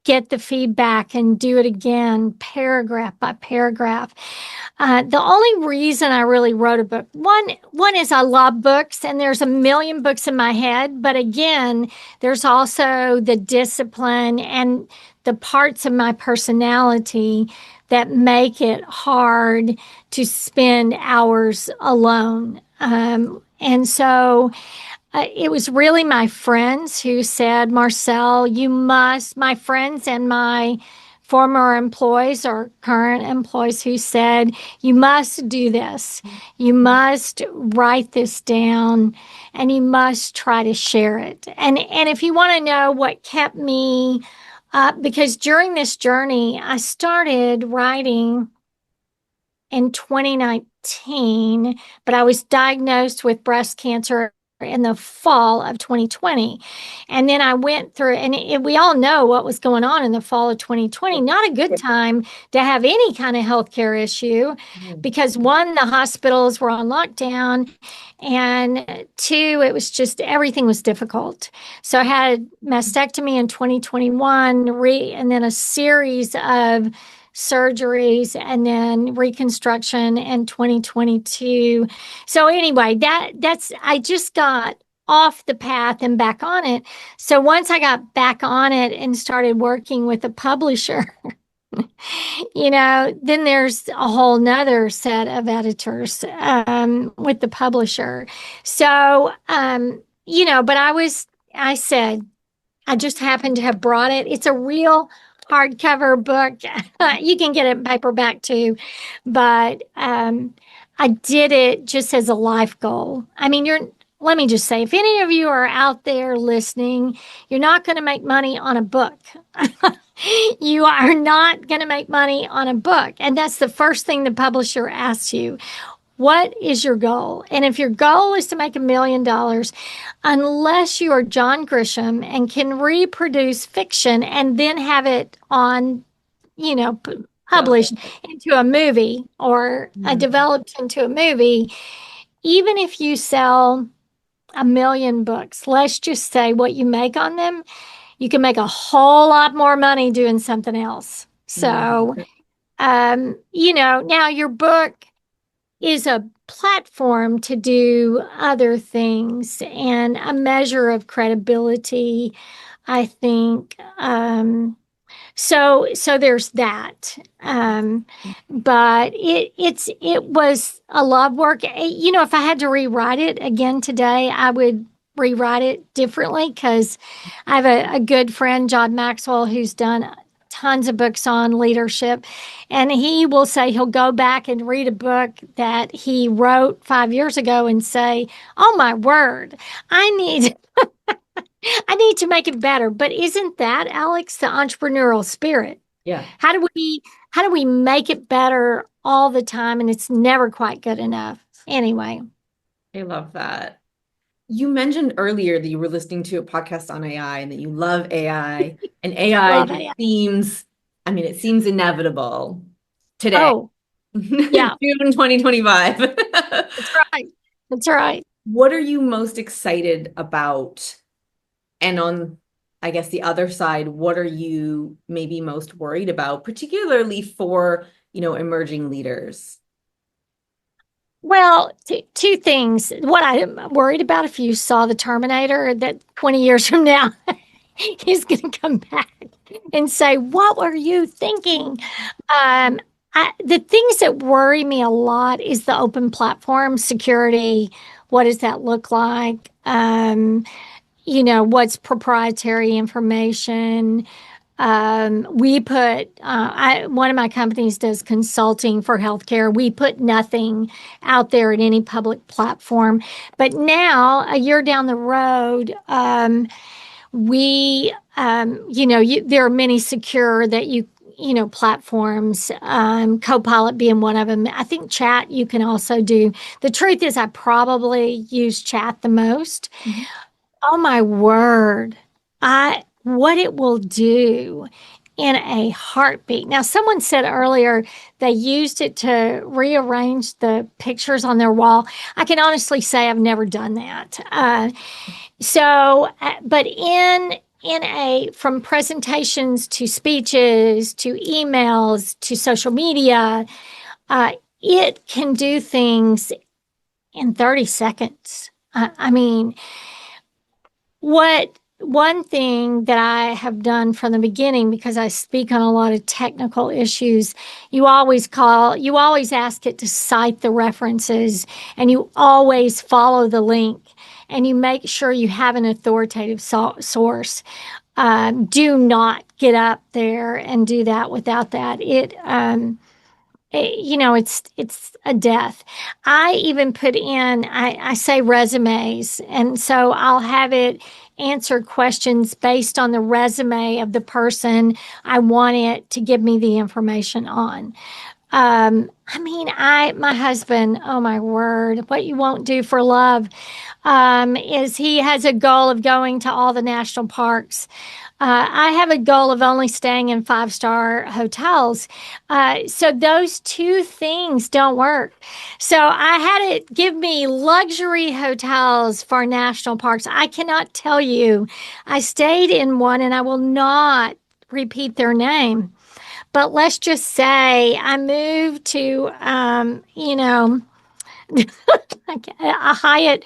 get the feedback and do it again, paragraph by paragraph. The only reason I really wrote a book, one is I love books, and there's a million books in my head. But again, there's also the discipline and the parts of my personality that make it hard to spend hours alone. It was really my friends who said, Marcylle, my friends and my former employees or current employees who said, you must do this. You must write this down and you must try to share it. And if you want to know what kept me up, because during this journey, I started writing in 2019, but I was diagnosed with breast cancer in the fall of 2020. And then I went through, and we all know what was going on in the fall of 2020. Not a good time to have any kind of healthcare issue because one, the hospitals were on lockdown, and two, it was just everything was difficult. So I had mastectomy in 2021, and then a series of surgeries and then reconstruction in 2022. So anyway, that's I just got off the path and back on it. So once I got back on it and started working with a publisher, then there's a whole nother set of editors with the publisher. So but I said, I just happened to have brought it. It's a real hardcover book. You can get it in paperback too, but I did it just as a life goal. I mean, let me just say, if any of you are out there listening, you're not going to make money on a book. You are not going to make money on a book. And that's the first thing the publisher asks you. What is your goal? And if your goal is to make $1 million, unless you are John Grisham and can reproduce fiction and then have it on, published into a movie or developed into a movie, even if you sell 1 million books, let's just say what you make on them, you can make a whole lot more money doing something else. So, now your book is a platform to do other things and a measure of credibility, I think. So there's that. But it was a love work. If I had to rewrite it again today, I would rewrite it differently because I have a good friend, John Maxwell, who's done tons of books on leadership. And he will say he'll go back and read a book that he wrote 5 years ago and say, oh my word, I need I need to make it better. But isn't that, Alex, the entrepreneurial spirit? Yeah. How do we make it better all the time? And it's never quite good enough. Anyway. I love that. You mentioned earlier that you were listening to a podcast on AI and that you love AI, and AI seems inevitable today. Oh, yeah. June 2025. That's right. That's right. What are you most excited about? And on, I guess, the other side, what are you maybe most worried about, particularly for, emerging leaders? Well, two things. What I'm worried about, if you saw the Terminator, that 20 years from now, he's going to come back and say, what were you thinking? The things that worry me a lot is the open platform security. What does that look like? What's proprietary information? One of my companies does consulting for healthcare. We put nothing out there in any public platform. But now, a year down the road, there are many secure that platforms, Copilot being one of them. I think chat you can also do. The truth is I probably use chat the most. Mm-hmm. Oh my word. What it will do in a heartbeat. Now, someone said earlier they used it to rearrange the pictures on their wall. I can honestly say I've never done that. But from presentations to speeches to emails to social media, it can do things in 30 seconds. One thing that I have done from the beginning, because I speak on a lot of technical issues, you always ask it to cite the references, and you always follow the link, and you make sure you have an authoritative source. Do not get up there and do that without that. It's a death. I even put in, I say resumes, and so I'll have it answer questions based on the resume of the person I want it to give me the information on. My husband, oh my word, what you won't do for love, is he has a goal of going to all the national parks. I have a goal of only staying in five-star hotels. So those two things don't work. So I had it give me luxury hotels for national parks. I cannot tell you. I stayed in one and I will not repeat their name. But let's just say I moved to, like a Hyatt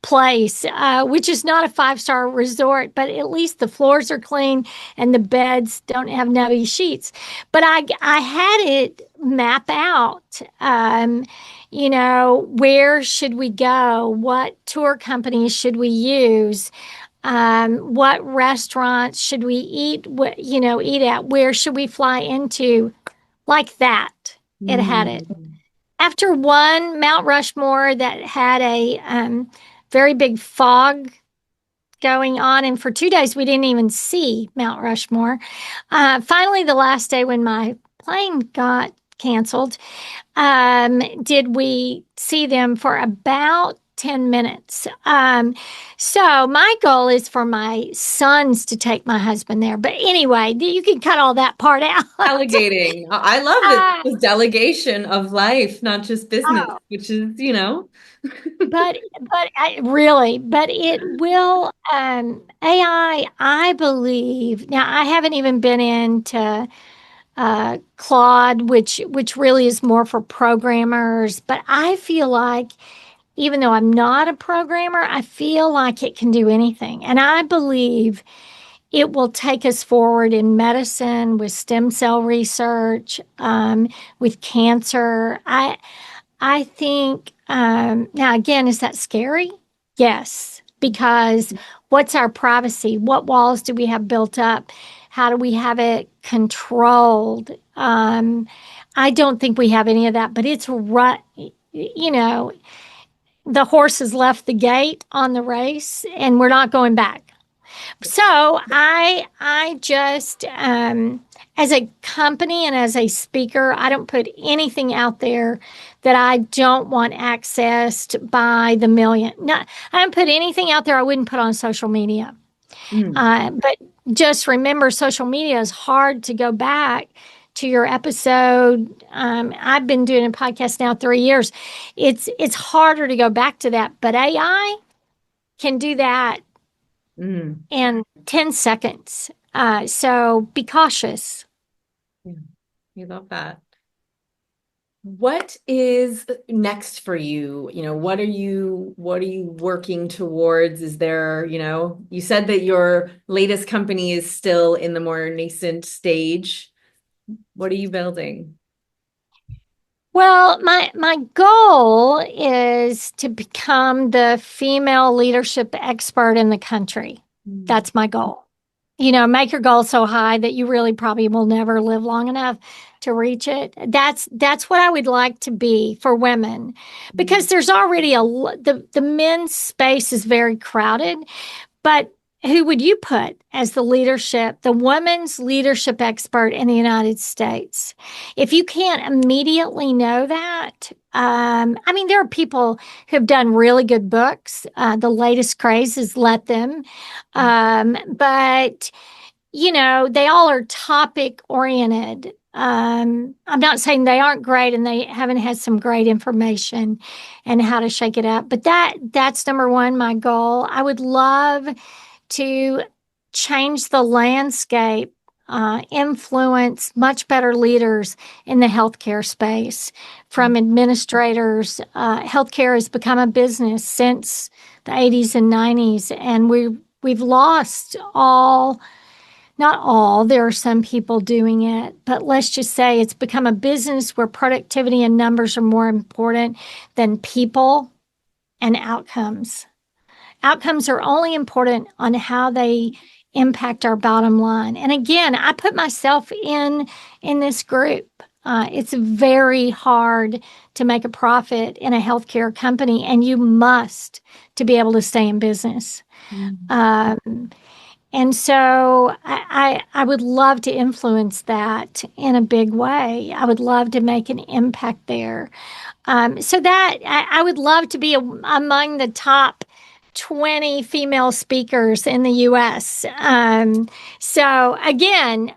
place, which is not a five-star resort, but at least the floors are clean and the beds don't have nubby sheets. But I had it map out, where should we go? What tour companies should we use? What restaurants should we eat at? Where should we fly into? Like that. It had it. Mm. After one Mount Rushmore that had a very big fog going on, and for 2 days we didn't even see Mount Rushmore. Finally, the last day when my plane got canceled, did we see them for about 10 minutes. So my goal is for my sons to take my husband there. But anyway, you can cut all that part out. Delegating. I love this, Uh, this delegation of life, not just business, oh, which is, but it will, I believe. Now, I haven't even been into Claude, which really is more for programmers, but I feel like even though I'm not a programmer, I feel like it can do anything. And I believe it will take us forward in medicine with stem cell research, with cancer. I think, now again, is that scary? Yes, because what's our privacy? What walls do we have built up? How do we have it controlled? I don't think we have any of that, but it's right. You know, the horse has left the gate on the race, and we're not going back. So I just, as a company and as a speaker, I don't put anything out there that I don't want accessed by the million. No, I don't put anything out there I wouldn't put on social media. Mm. But just remember, social media is hard to go back to your episode. I've been doing a podcast now 3 years. It's harder to go back to that, but AI can do that Mm. in 10 seconds. So be cautious. Yeah, we love that. What is next for you? What are you working towards? Is there, you said that your latest company is still in the more nascent stage. What are you building? Well, my goal is to become the female leadership expert in the country. Mm. That's my goal. Make your goal so high that you really probably will never live long enough to reach it. That's what I would like to be for women, because there's already the men's space is very crowded. But who would you put as the women's leadership expert in the United States? If you can't immediately know that, there are people who've done really good books. The latest craze is Let Them. But they all are topic oriented. I'm not saying they aren't great and they haven't had some great information and how to shake it up, but that's number one, my goal. I would love to change the landscape, influence much better leaders in the healthcare space from administrators. Healthcare has become a business since the 80s and 90s, and we've lost all. Not all, there are some people doing it, but let's just say it's become a business where productivity and numbers are more important than people and outcomes. Outcomes are only important on how they impact our bottom line. And again, I put myself in this group. It's very hard to make a profit in a healthcare company, and you must to be able to stay in business. Mm. Um, And so I would love to influence that in a big way. I would love to make an impact there. So that I would love to be among the top 20 female speakers in the US. So again,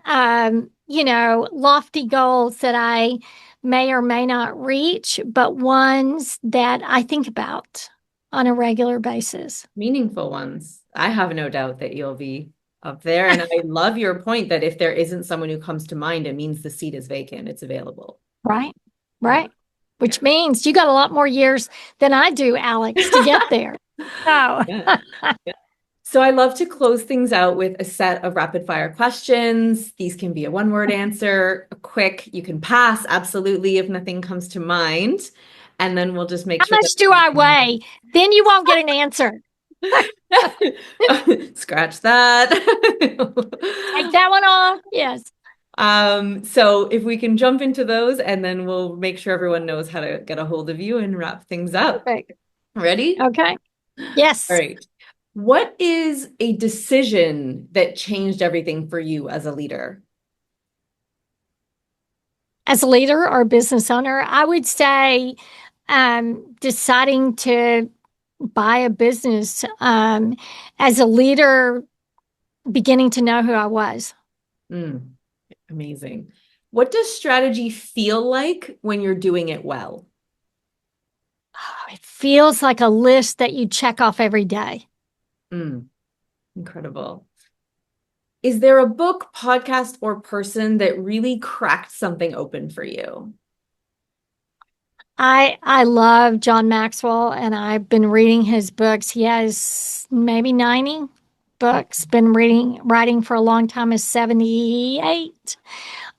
lofty goals that I may or may not reach, but ones that I think about on a regular basis. Meaningful ones. I have no doubt that you'll be up there. And I love your point that if there isn't someone who comes to mind, it means the seat is vacant. It's available. Right. Yeah. Right. Which means you got a lot more years than I do, Alex, to get there. So, Yeah. Yeah. So I love to close things out with a set of rapid fire questions. These can be a one-word answer, a quick, you can pass absolutely if nothing comes to mind. And then we'll just make how sure much do I weigh? Then you won't get an answer. that scratch that. Take that one off. Yes. So if we can jump into those and then we'll make sure everyone knows how to get a hold of you and wrap things up. Perfect. Ready? Okay. Yes. All right. What is a decision that changed everything for you as a leader? As a leader or business owner, I would say deciding to buy a business, as a leader, beginning to know who I was. Amazing. What does strategy feel like when you're doing it well? Oh, it feels like a list that you check off every day. Incredible. Is there a book, podcast, or person that really cracked something open for you? I love John Maxwell, and I've been reading his books. He has maybe 90 books, been writing for a long time, is 78,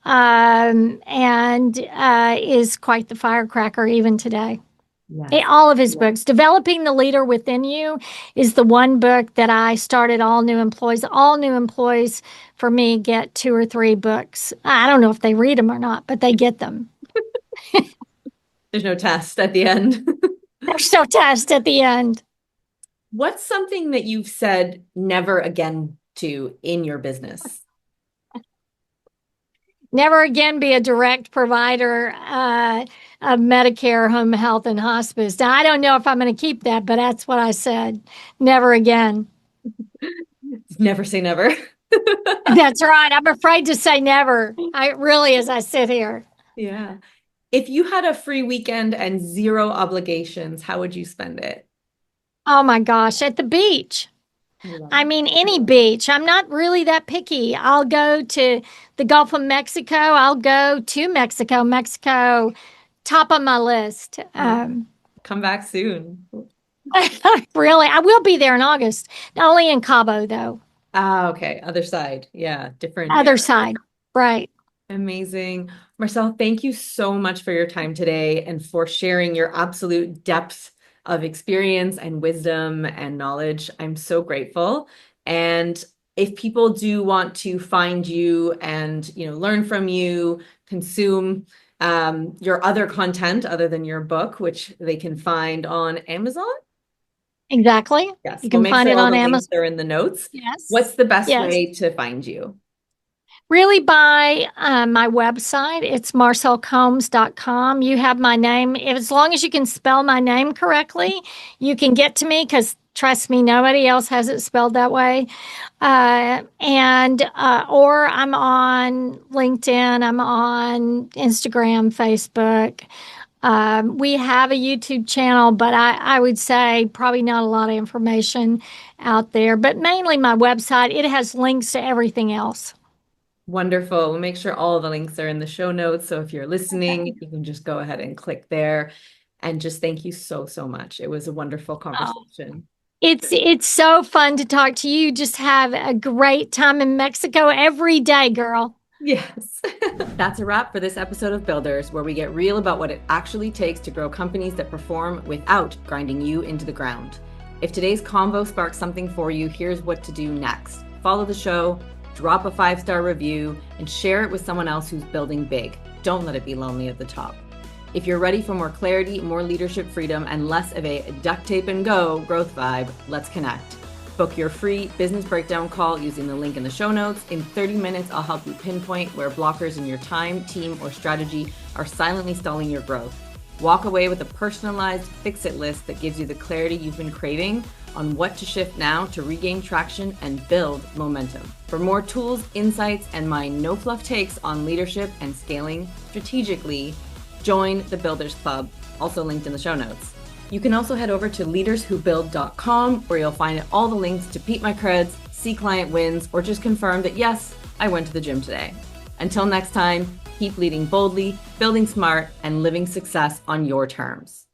and is quite the firecracker even today. Yes. All of his books. Developing the Leader Within You is the one book that I started all new employees. All new employees for me get 2 or 3 books. I don't know if they read them or not, but they get them. There's no test at the end. There's no test at the end. What's something that you've said never again to in your business? Never again be a direct provider of Medicare, home health, and hospice. Now, I don't know if I'm going to keep that, but that's what I said. Never again. Never say never. That's right. I'm afraid to say never. I really, as I sit here. Yeah. If you had a free weekend and zero obligations, how would you spend it? Oh my gosh, at the beach. I mean, any beach. I'm not really that picky. I'll go to the Gulf of Mexico. I'll go to Mexico. Mexico, top of my list. Come back soon. Really, I will be there in August. Not only in Cabo, though. Okay. Other side. Yeah. Different. Other side. Right. Amazing. Marcylle, thank you so much for your time today and for sharing your absolute depth of experience and wisdom and knowledge. I'm so grateful. And if people do want to find you and, learn from you, consume your other content other than your book, which they can find on Amazon. Exactly. Yes. You can find it on Amazon. They're in the notes. Yes. What's the best way to find you? Really by my website. It's marcyllecombs.com. You have my name. As long as you can spell my name correctly, you can get to me because trust me, nobody else has it spelled that way. Or I'm on LinkedIn, I'm on Instagram, Facebook. We have a YouTube channel, but I would say probably not a lot of information out there, but mainly my website. It has links to everything else. Wonderful. We'll make sure all the links are in the show notes. So if you're listening, you can just go ahead and click there. And just thank you so, so much. It was a wonderful conversation. It's so fun to talk to you. Just have a great time in Mexico every day, girl. Yes. That's a wrap for this episode of Builders, where we get real about what it actually takes to grow companies that perform without grinding you into the ground. If today's convo sparks something for you, here's what to do next. Follow the show, drop a 5-star review, and share it with someone else who's building big. Don't let it be lonely at the top. If you're ready for more clarity, more leadership freedom, and less of a duct tape and go growth vibe, let's connect. Book your free business breakdown call using the link in the show notes. In 30 minutes, I'll help you pinpoint where blockers in your time, team, or strategy are silently stalling your growth. Walk away with a personalized fix-it list that gives you the clarity you've been craving on what to shift now to regain traction and build momentum. For more tools, insights, and my no-fluff takes on leadership and scaling strategically, join the Builders Club, also linked in the show notes. You can also head over to leaderswhobuild.com, where you'll find all the links to peep my creds, see client wins, or just confirm that yes, I went to the gym today. Until next time, keep leading boldly, building smart, and living success on your terms.